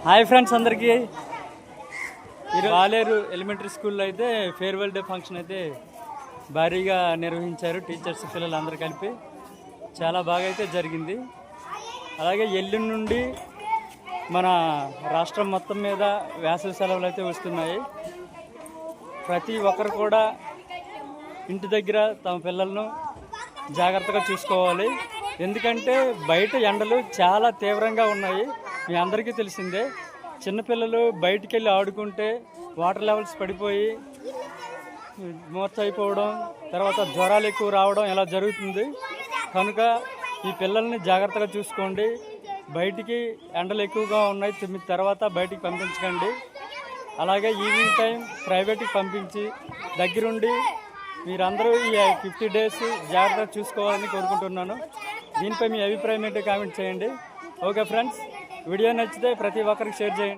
Hi friends అందరికీ Baleru elementary స్కూల్లో అయితే ఫేర్వెల్ డే ఫంక్షన్ అయితే భారీగా నిర్వహించారు. టీచర్స్ పిల్లలందరూ కలిపి చాలా బాగా అయితే జరిగింది. అలాగే ఎల్లుండి నుండి మన రాష్ట్రం మొత్తం మీద వేసవి సెలవులు అయితే వస్తున్నాయి. ప్రతి ఒక్కరు కూడా ఇంటి దగ్గర తమ పిల్లలను జాగ్రత్తగా చూసుకోవాలి. ఎందుకంటే బయట ఎండలు చాలా తీవ్రంగా ఉన్నాయి. మీ అందరికీ తెలిసిందే. చిన్నపిల్లలు బయటికి వెళ్ళి ఆడుకుంటే వాటర్ లెవెల్స్ పడిపోయి మూర్ఛ అయిపోవడం, తర్వాత జ్వరాలు ఎక్కువ రావడం ఇలా జరుగుతుంది. కనుక ఈ పిల్లల్ని జాగ్రత్తగా చూసుకోండి. బయటికి ఎండలు ఎక్కువగా ఉన్నాయి, 9 తర్వాత బయటికి పంపించకండి. అలాగే ఈవినింగ్ టైం ప్రైవేట్కి పంపించి దగ్గరుండి మీరందరూ ఈ 50 డేస్ జాగ్రత్తగా చూసుకోవాలని కోరుకుంటున్నాను. దీనిపై మీ అభిప్రాయం ఏంటో కామెంట్ చేయండి. ఓకే ఫ్రెండ్స్, వీడియో నచ్చితే ప్రతి ఒక్కరికి షేర్ చేయండి.